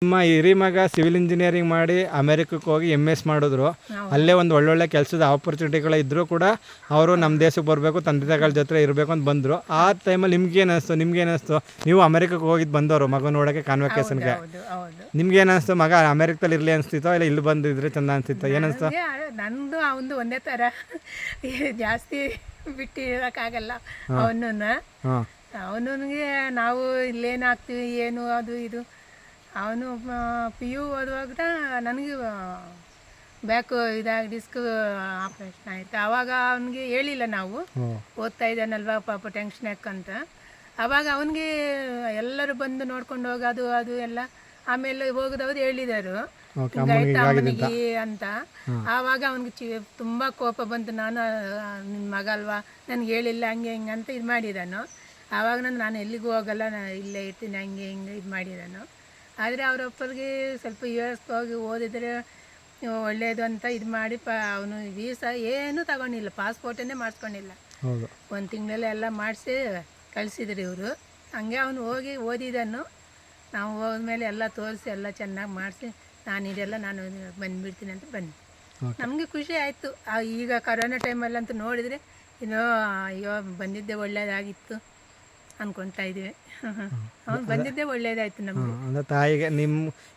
ನಿಮ್ಮ ಹಿರಿ ಮಗ ಸಿವಿಲ್ ಇಂಜಿನಿಯರಿಂಗ್ ಮಾಡಿ ಅಮೆರಿಕಕ್ಕೆ ಹೋಗಿ MS ಮಾಡಿದ್ರು. ಅಲ್ಲೇ ಒಂದು ಒಳ್ಳೊಳ್ಳೆ ಕೆಲಸದ ಆಪರ್ಚುನಿಟಿಗಳು ಇದ್ದರೂ ಕೂಡ ಅವರು ನಮ್ಮ ದೇಶಕ್ಕೆ ಬರಬೇಕು, ತಂದೆ ತಾಯಿಗಳ ಜೊತೆ ಇರಬೇಕು ಅಂತ ಬಂದರು. ಆ ಟೈಮಲ್ಲಿ ನಿಮ್ಗೇನಿಸ್ತು? ನೀವು ಅಮೆರಿಕಕ್ಕೆ ಹೋಗಿದ್ದು ಬಂದವರು ಮಗ ನೋಡೋಕ್ಕೆ ಕಾನ್ವೆಕೇಷನ್ಗೆ. ನಿಮ್ಗೇನಿಸ್ತು? ಮಗ ಅಮೆರಿಕದಲ್ಲಿ ಇರಲಿ ಅನಿಸ್ತಿತ್ತೋ ಇಲ್ಲ ಇಲ್ಲಿ ಬಂದಿದ್ರೆ ಚಂದ ಅನಿಸ್ತಿತ್ತೋ? ಏನಿಸ್ತು? ನಂದು ಅವನು ಒಂದೇ ಥರ, ಜಾಸ್ತಿ ಬಿಟ್ಟು ಇರೋಕ್ಕಾಗಲ್ಲ. ಅವನಿಗೆ ನಾವು ಇಲ್ಲೇನಾಗ್ತೀವಿ ಏನು ಅದು ಇದು. ಅವನು PU ಓದುವಾಗ ನನಗೆ ಬ್ಯಾಕು ಡಿಸ್ಕ್ ಆಪ್ರೇಷನ್ ಆಯಿತು. ಆವಾಗ ಅವನಿಗೆ ಹೇಳಿಲ್ಲ, ನಾವು ಓದ್ತಾ ಇದ್ದಾನಲ್ವ ಪಾಪ ಟೆನ್ಷನ್ ಯಾಕಂತ. ಆವಾಗ ಅವನಿಗೆ ಎಲ್ಲರೂ ಬಂದು ನೋಡ್ಕೊಂಡು ಹೋಗೋದು ಅದು ಎಲ್ಲ. ಆಮೇಲೆ ಹೋಗೋದವ್ರು ಹೇಳಿದರು ಅವನಿಗೆ ಅಂತ. ಆವಾಗ ಅವನಿಗೆ ತುಂಬ ಕೋಪ ಬಂತು. ನಾನು ನಿನ್ನ ಮಗ ಅಲ್ವಾ, ನನಗೆ ಹೇಳಿಲ್ಲ ಹಂಗೆ ಹಿಂಗೆ ಅಂತ ಇದು ಮಾಡಿದ್ದಾನು. ಆವಾಗ ನಾನು ಎಲ್ಲಿಗೂ ಹೋಗಲ್ಲ, ಇಲ್ಲೇ ಇರ್ತೀನಿ ಹಂಗೆ ಹಿಂಗೆ ಇದು ಮಾಡಿದ್ದಾನು. ಆದರೆ ಅವರೊಬ್ಬರಿಗೆ ಸ್ವಲ್ಪ US ಹೋಗಿ ಓದಿದರೆ ಒಳ್ಳೆಯದು ಅಂತ ಇದು ಮಾಡಿ ಅವನು ವೀಸಾ ಏನೂ ತಗೊಂಡಿಲ್ಲ, ಪಾಸ್ಪೋರ್ಟನ್ನೇ ಮಾಡಿಸ್ಕೊಂಡಿಲ್ಲ. 1 ತಿಂಗಳಲ್ಲಿ ಎಲ್ಲ ಮಾಡಿಸಿ ಕಳಿಸಿದ್ರು ಇವರು. ಹಂಗೆ ಅವನು ಹೋಗಿ ಓದಿದನು. ನಾವು ಹೋದ್ಮೇಲೆ ಎಲ್ಲ ತೋರಿಸಿ ಎಲ್ಲ ಚೆನ್ನಾಗಿ ಮಾಡಿಸಿ ನಾನು ಬಂದುಬಿಡ್ತೀನಿ ಅಂತ ಬನ್ನಿ. ನಮಗೆ ಖುಷಿ ಆಯಿತು. ಈಗ ಕರೋನಾ ಟೈಮಲ್ಲಂತೂ ನೋಡಿದರೆ ಇನ್ನೂ ಅಯ್ಯೋ ಬಂದಿದ್ದೆ ಒಳ್ಳೆಯದಾಗಿತ್ತು ಅಂದ್ಕೊಳ್ತಾ ಇದ್ದೀವಿ. ಅವ್ನು ಬಂದಿದ್ದೇ ಒಳ್ಳೇದಾಯ್ತು ನಮ್ಗೆ. ಅಂದರೆ ತಾಯಿಗೆ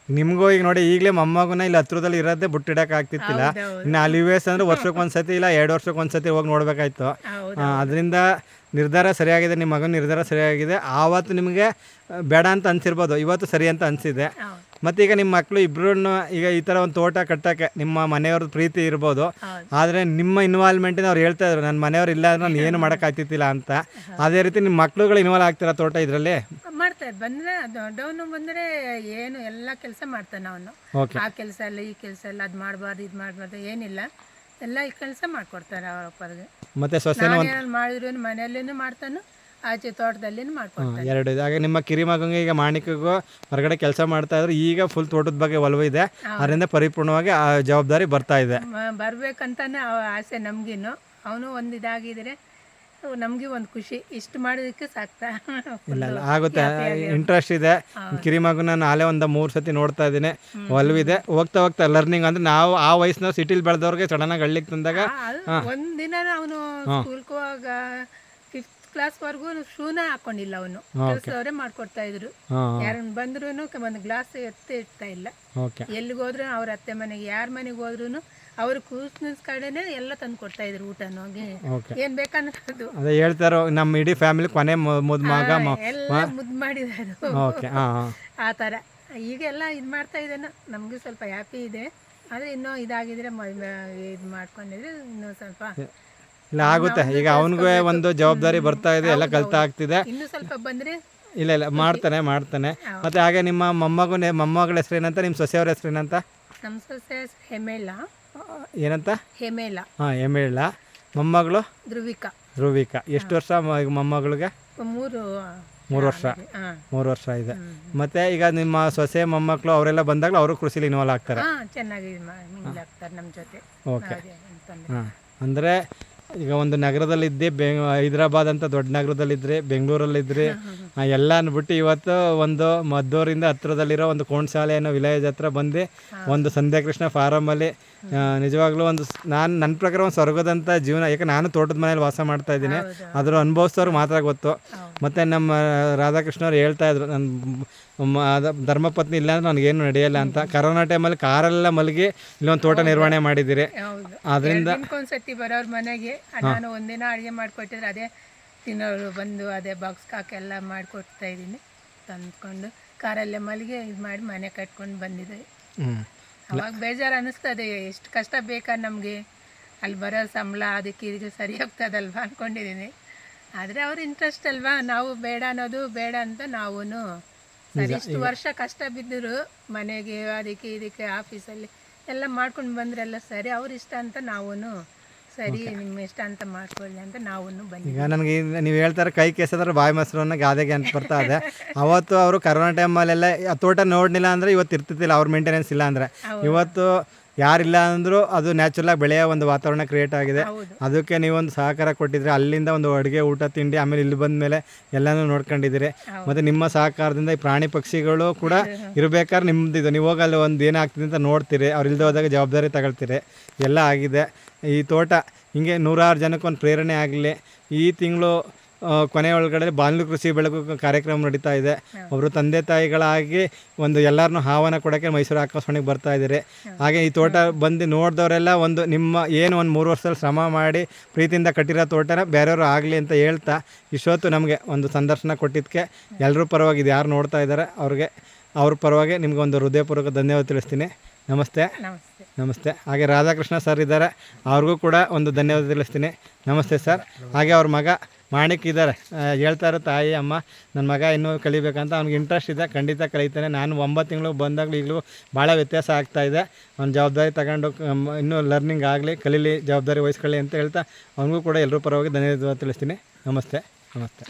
ನಿಮಗೂ ಈಗ ನೋಡಿ, ಈಗಲೇ ಮೊಮ್ಮಗನ ಇಲ್ಲಿ ಹತ್ರದಲ್ಲಿ ಇರೋದೇ ಬಿಟ್ಟಿಡಕ್ಕೆ ಆಗ್ತಿತ್ತಿಲ್ಲ. ಇನ್ನು ಅಲ್ಲಿ US ಅಂದರೆ ವರ್ಷಕ್ಕೊಂದ್ಸತಿ ಇಲ್ಲ 2 ವರ್ಷಕ್ಕೊಂದ್ಸತಿ ಹೋಗಿ ನೋಡಬೇಕಾಯ್ತು. ಅದರಿಂದ ನಿರ್ಧಾರ ಸರಿಯಾಗಿದೆ, ನಿಮ್ಮ ಮಗನ ನಿರ್ಧಾರ ಸರಿಯಾಗಿದೆ. ಆವತ್ತು ನಿಮಗೆ ಬೇಡ ಅಂತ ಅನಿಸಿರ್ಬೋದು, ಇವತ್ತು ಸರಿ ಅಂತ ಅನಿಸಿದೆ. ಮತ್ತು ಈಗ ನಿಮ್ಮ ಮಕ್ಕಳು ಇಬ್ಬರನ್ನು ಈಗ ಈ ಥರ ಒಂದು ತೋಟ ಕಟ್ಟೋಕ್ಕೆ ನಿಮ್ಮ ಮನೆಯವ್ರದ್ದು ಪ್ರೀತಿ ಇರ್ಬೋದು, ಆದರೆ ನಿಮ್ಮ ಇನ್ವಾಲ್ವ್ಮೆಂಟಿನ ಅವ್ರು ಹೇಳ್ತಾ ಇದ್ರು, ನನ್ನ ಮನೆಯವ್ರು ಇಲ್ಲ ಅಂದರೆ ನಾನು ಏನು ಮಾಡೋಕ್ಕಾಗ್ತಿತ್ತಿಲ್ಲ ಅಂತ. ಅದೇ ರೀತಿ ನಿಮ್ಮ ಮಕ್ಳುಗಳು ಇನ್ವಾಲ್ವ್ ಆಗ್ತೀರಾ ತೋಟ ಇದರಲ್ಲಿ? ಮಾಡ್ತಾರೆ. ಬಂದರೆ ದೊಡ್ಡವನು ಬಂದರೆ ಏನು ಎಲ್ಲ ಕೆಲಸ ಮಾಡ್ತಾನೆ ಅವನು. ಆ ಕೆಲಸ ಎಲ್ಲ ಈ ಕೆಲಸ ಎಲ್ಲ ಅದು ಮಾಡಬಾರ್ದು ಇದು ಮಾಡಬಾರ್ದು ಏನಿಲ್ಲ, ಎಲ್ಲ ಈ ಕೆಲಸ ಮಾಡಿಕೊಡ್ತಾರೆ ಅವರಪ್ಪರಿಗೆ. ಮತ್ತು ಸೊಸೆ ಮಾಡಿದ್ರು ಮನೆಯಲ್ಲೇನು ಮಾಡ್ತಾನು, ಆಚೆ ತೋಟದಲ್ಲಿ ಮಾಡ್ಕೊಡ್ತಾರೆ. ಎರಡು ಆಗ ನಿಮ್ಮ ಕಿರಿ ಮಗಂಗೆ ಈಗ ಮಾಣಿಕಗೂ ಹೊರಗಡೆ ಕೆಲಸ ಮಾಡ್ತಾ ಇದ್ರು, ಈಗ ಫುಲ್ ತೋಟದ ಬಗ್ಗೆ ಒಲವು ಇದೆ. ಅದರಿಂದ ಪರಿಪೂರ್ಣವಾಗಿ ಆ ಜವಾಬ್ದಾರಿ ಬರ್ತಾ ಇದೆ. ಬರ್ಬೇಕಂತಾನೆ ಆಸೆ ನಮಗಿನ್ನು. ಅವನು ಒಂದು ಇದಾಗಿದ್ರೆ ನಮಗೆ ಒಂದು ಖುಷಿ. ಇಷ್ಟು ಮಾಡೋದಕ್ಕೆ ಸಾಕ್ತಾ ಇಲ್ಲ ಆಗುತ್ತೆ. ಇಂಟ್ರೆಸ್ಟ್ ಇದೆ. ಕಿರಿ ಮಗನ ನಾಳೆ ಒಂದು 3 ಸತಿ ನೋಡ್ತಾ ಇದ್ದೀನಿ, ಒಲವಿದೆ. ಹೋಗ್ತಾ ಲರ್ನಿಂಗ್ ಅಂದರೆ ನಾವು ಆ ವಯಸ್ಸಿನ ಸಿಟಿಲಿ ಬೆಳೆದವ್ರಿಗೆ ಸಡನ್ನಾಗಿ ಹಳ್ಳಿಗೆ ತಂದಾಗ ಒಂದಿನ ಅವನು ಸ್ಕೂಲ್ಗೆ ಹೋಗ 5th ಕ್ಲಾಸ್ವರೆಗೂ ಶೂನ ಹಾಕೊಂಡಿಲ್ಲ. ಅವನು ಕೆಲಸದವರೇ ಮಾಡ್ಕೊಡ್ತಾ ಇದ್ರು. ಯಾರನ್ನ ಬಂದ್ರು ಒಂದು ಗ್ಲಾಸ್ ಇರ್ತಾ ಇಲ್ಲ. ಎಲ್ಲಿಗೆ ಹೋದ್ರು ಅವ್ರ ಅತ್ತೆ ಮನೆಗೆ, ಯಾರ ಮನೆಗೆ ಹೋದ್ರು ಅವರು ಕ್ರಿಸ್ಮಸ್ ಕಡೆನೆ ಎಲ್ಲ ತಂದು ಕೊಡ್ತಾ ಇದ್ರು ಊಟನೂ. ಏನ್ ಬೇಕನ್ನೋದು ಅದೇ ಹೇಳ್ತಾರೋ, ನಮ್ಮ ಇಡೀ ಫ್ಯಾಮಿಲಿ ಕೊನೆ ಮಗ ಎಲ್ಲ ಮುದ್ದು ಮಾಡಿದಾರು ಆ ಥರ. ಈಗೆಲ್ಲ ಇದು ಮಾಡ್ತಾ ಇದ್ದಾನೆ. ನಮಗೂ ಸ್ವಲ್ಪ ಹ್ಯಾಪಿ ಇದೆ. ಆದರೆ ಇನ್ನೂ ಇದಾಗಿದ್ರೆ ಇದು ಮಾಡ್ಕೊಂಡಿದ್ರೆ ಇನ್ನೂ ಸ್ವಲ್ಪ ಇಲ್ಲ ಆಗುತ್ತೆ. ಈಗ ಅವನಿಗೂ ಒಂದು ಜವಾಬ್ದಾರಿ ಬರ್ತಾ ಇದೆ, ಎಲ್ಲ ಕಲ್ತಾ ಆಗ್ತಿದೆ. ಇನ್ನೂ ಸ್ವಲ್ಪ ಬಂದರೆ ಇಲ್ಲ ಮಾಡ್ತಾನೆ. ಮತ್ತು ಹಾಗೆ ನಿಮ್ಮ ಮೊಮ್ಮಗಳ ಹೆಸರೇನಂತ, ನಿಮ್ಮ ಸೊಸೆಯವ್ರ ಹೆಸರೇನಂತ? ನಮ್ಮ ಸೊಸೆ ಹೇಮೇಳ. ಏನಂತ? ಹೇಮೇಳ. ಹೇಮೇಳ. ಮೊಮ್ಮಗಳು ಧ್ರುವಿಕಾ. ಎಷ್ಟು ವರ್ಷ ಮೊಮ್ಮಗಳಿಗೆ? 3 ವರ್ಷ. 3 ವರ್ಷ ಇದೆ. ಮತ್ತೆ ಈಗ ನಿಮ್ಮ ಸೊಸೆ ಮೊಮ್ಮಕ್ಕಳು ಅವರೆಲ್ಲ ಬಂದಾಗಲೂ ಅವರು ಕೃಷಿಲಿ ಇನ್ವಾಲ್ವ್ ಆಗ್ತಾರೆ? ಚೆನ್ನಾಗಿ ಆಗ್ತಾರೆ ನಮ್ಮ ಜೊತೆ. ಓಕೆ. ಅಂದರೆ ಈಗ ಒಂದು ನಗರದಲ್ಲಿದ್ದೆ, ಹೈದರಾಬಾದ್ ಅಂತ ದೊಡ್ಡ ನಗರದಲ್ಲಿದ್ದರೆ, ಬೆಂಗಳೂರಲ್ಲಿದ್ದರೆ, ಎಲ್ಲ ಬಿಟ್ಟು ಇವತ್ತು ಒಂದು ಮದ್ದೂರಿಂದ ಹತ್ರದಲ್ಲಿರೋ ಒಂದು ಕೋಣಶಾಲೆ ಅನ್ನೋ ವಿಲೇಜ್ ಹತ್ರ ಬಂದು ಒಂದು ಸಂಧ್ಯಾಕೃಷ್ಣ ಫಾರಮಲ್ಲಿ ನಿಜವಾಗ್ಲೂ ಒಂದು ನನ್ನ ಪ್ರಕಾರ ಒಂದು ಸ್ವರ್ಗದಂಥ ಜೀವನ. ಯಾಕೆ ನಾನು ತೋಟದ ಮನೇಲಿ ವಾಸ ಮಾಡ್ತಾ ಇದ್ದೀನಿ, ಅದರ ಅನುಭವಿಸೋರು ಮಾತ್ರ ಗೊತ್ತು. ಮತ್ತು ನಮ್ಮ ರಾಧಾಕೃಷ್ಣವ್ರು ಹೇಳ್ತಾ ಇದ್ರು, ನನ್ನ ಧರ್ಮಪತ್ನಿ ಇಲ್ಲ ಅಂದ್ರೆ ನನಗೇನು ನಡೆಯಲ್ಲ ಅಂತ. ಕರೋನಾ ಟೈಮಲ್ಲಿ ಕಾರೆಲ್ಲ ಮಲಗಿ ಇಲ್ಲೊಂದು ತೋಟ ನಿರ್ವಹಣೆ ಮಾಡಿದ್ದೀರಿ. ಅದರಿಂದ ಒಂದ್ಸತಿ ಬರೋರು ಮನೆಗೆ ನಾನು ಒಂದಿನ ಅಡುಗೆ ಮಾಡಿಕೊಟ್ಟಿದ್ರೆ ಅದೇ ತಿನ್ನೋರು ಬಂದು ಅದೇ ಬಾಕ್ಸ್ ಹಾಕೆಲ್ಲ ಮಾಡಿಕೊಡ್ತಾ ಇದ್ದೀನಿ. ತಂದ್ಕೊಂಡು ಕಾರಲ್ಲೇ ಮಲಗಿ ಇದು ಮಾಡಿ ಮನೆ ಕಟ್ಕೊಂಡು ಬಂದಿದ್ದೆ. ಅವಾಗ ಬೇಜಾರು ಅನ್ನಿಸ್ತದೆ, ಎಷ್ಟು ಕಷ್ಟ ಬೇಕಾ ನಮಗೆ, ಅಲ್ಲಿ ಬರೋ ಸಂಬಳ ಅದಕ್ಕೆ ಇದಕ್ಕೆ ಸರಿ ಹೋಗ್ತದಲ್ವ ಅಂದ್ಕೊಂಡಿದ್ದೀನಿ. ಆದರೆ ಅವ್ರ ಇಂಟ್ರೆಸ್ಟ್ ಅಲ್ವಾ, ನಾವು ಬೇಡ ಅನ್ನೋದು ಬೇಡ ಅಂತ ನಾವು ಸರಿ ಇಷ್ಟು ವರ್ಷ ಕಷ್ಟ ಬಿದ್ದರು ಮನೆಗೆ ಅದಕ್ಕೆ ಇದಕ್ಕೆ ಆಫೀಸಲ್ಲಿ ಎಲ್ಲ ಮಾಡ್ಕೊಂಡು ಬಂದ್ರೆಲ್ಲ ಸರಿ, ಅವ್ರ ಇಷ್ಟ ಅಂತ ನಾವು ಸರಿ ನಿಮ್ಮ ಇಷ್ಟ ಅಂತ ಮಾಡ್ಕೊಳ್ಳಿ ಅಂತ ನಾವು ಬನ್ನಿ. ಈಗ ನನಗೆ ನೀವು ಹೇಳ್ತಾರೆ ಕೈ ಕೆಸದ್ರೆ ಬಾಯಿ ಮೊಸರು ಅನ್ನೋ ಗಾದೆಗೆ ಅಂತ ಬರ್ತಾ ಇದೆ. ಅವತ್ತು ಅವರು ಕರೋನಾ ಟೈಮಲ್ಲೆಲ್ಲ ತೋಟ ನೋಡಲಿಲ್ಲ ಅಂದರೆ ಇವತ್ತು ಇರ್ತಿದ್ದಿಲ್ಲ, ಅವ್ರ ಮೇಂಟೆನೆನ್ಸ್ ಇಲ್ಲ ಅಂದರೆ. ಇವತ್ತು ಯಾರಿಲ್ಲ ಅಂದರೂ ಅದು ನ್ಯಾಚುರಲಾಗಿ ಬೆಳೆಯೋ ಒಂದು ವಾತಾವರಣ ಕ್ರಿಯೇಟ್ ಆಗಿದೆ. ಹೌದು. ಅದಕ್ಕೆ ನೀವೊಂದು ಸಹಕಾರ ಕೊಟ್ಟಿದ್ರೆ ಅಲ್ಲಿಂದ ಒಂದು ಅಡುಗೆ ಊಟ ತಿಂಡಿ ಆಮೇಲೆ ಇಲ್ಲಿ ಬಂದ ಮೇಲೆ ಎಲ್ಲನೂ ನೋಡ್ಕೊಂಡಿದ್ದೀರಿ. ಮತ್ತು ನಿಮ್ಮ ಸಹಕಾರದಿಂದ ಈ ಪ್ರಾಣಿ ಪಕ್ಷಿಗಳು ಕೂಡ ಇರಬೇಕಾದ್ರೆ ನಿಮ್ಮದಿದು ನೀವು ಹೋಗಿ ಅಲ್ಲಿ ಒಂದು ಏನಾಗ್ತಿದೆ ಅಂತ ನೋಡ್ತೀರಿ, ಅವ್ರು ಇಲ್ಲದೆ ಹೋದಾಗ ಜವಾಬ್ದಾರಿ ತಗೊಳ್ತೀರಿ, ಎಲ್ಲ ಆಗಿದೆ. ಈ ತೋಟ ಹಿಂಗೆ ನೂರಾರು ಜನಕ್ಕೆ ಒಂದು ಪ್ರೇರಣೆ ಆಗಲಿ. ಈ ತಿಂಗಳು ಕೊನೆ ಒಳಗಡೆ ಬಾನುಲಿ ಕೃಷಿ ಬೆಳಕು ಕಾರ್ಯಕ್ರಮ ನಡೀತಾ ಇದೆ. ಒಬ್ಬರು ತಂದೆ ತಾಯಿಗಳಾಗಿ ಒಂದು ಎಲ್ಲರನ್ನೂ ಆಹ್ವಾನ ಕೊಡೋಕ್ಕೆ ಮೈಸೂರು ಆಕಾಶವಾಣಿಗೆ ಬರ್ತಾ ಇದ್ದೀರಿ. ಹಾಗೆ ಈ ತೋಟ ಬಂದು ನೋಡಿದವರೆಲ್ಲ ಒಂದು ನಿಮ್ಮ ಏನು ಒಂದು 3 ವರ್ಷದಲ್ಲಿ ಶ್ರಮ ಮಾಡಿ ಪ್ರೀತಿಯಿಂದ ಕಟ್ಟಿರೋ ತೋಟನ ಬೇರೆಯವರು ಆಗಲಿ ಅಂತ ಹೇಳ್ತಾ ಇಷ್ಟೊತ್ತು ನಮಗೆ ಒಂದು ಸಂದರ್ಶನ ಕೊಟ್ಟಿದ್ದಕ್ಕೆ ಎಲ್ಲರೂ ಪರವಾಗಿ ಇದು ಯಾರು ನೋಡ್ತಾ ಇದ್ದಾರೆ ಅವ್ರ ಪರವಾಗಿ ನಿಮ್ಗೆ ಒಂದು ಹೃದಯಪೂರ್ವಕ ಧನ್ಯವಾದ ತಿಳಿಸ್ತೀನಿ. ನಮಸ್ತೆ. ನಮಸ್ತೆ. ನಮಸ್ತೆ. ಹಾಗೆ ರಾಧಾಕೃಷ್ಣ ಸರ್ ಇದ್ದಾರೆ, ಅವ್ರಿಗೂ ಕೂಡ ಒಂದು ಧನ್ಯವಾದ ತಿಳಿಸ್ತೀನಿ. ನಮಸ್ತೆ ಸರ್. ಹಾಗೆ ಅವ್ರ ಮಗ ಮಾಣಿಕ್ ಇದ್ದಾರೆ, ಹೇಳ್ತಾರೆ ತಾಯಿ ಅಮ್ಮ ನನ್ನ ಮಗ ಇನ್ನೂ ಕಲಿಬೇಕಂತ ಅವ್ನಿಗೆ ಇಂಟ್ರೆಸ್ಟ್ ಇದೆ, ಖಂಡಿತ ಕಲಿತಾನೆ. ನಾನು 9 ತಿಂಗಳು ಬಂದಾಗಲೂ ಈಗಲೂ ಭಾಳ ವ್ಯತ್ಯಾಸ ಆಗ್ತಾಯಿದೆ. ಅವ್ನ ಜವಾಬ್ದಾರಿ ತಗೊಂಡು ಇನ್ನೂ ಲರ್ನಿಂಗ್ ಆಗಲಿ, ಕಲೀಲಿ, ಜವಾಬ್ದಾರಿ ವಹಿಸ್ಕೊಳ್ಳಿ ಅಂತ ಹೇಳ್ತಾ ಅವ್ನಿಗೂ ಕೂಡ ಎಲ್ಲರೂ ಪರವಾಗಿ ಧನ್ಯವಾದ ತಿಳಿಸ್ತೀನಿ. ನಮಸ್ತೆ. ನಮಸ್ತೆ.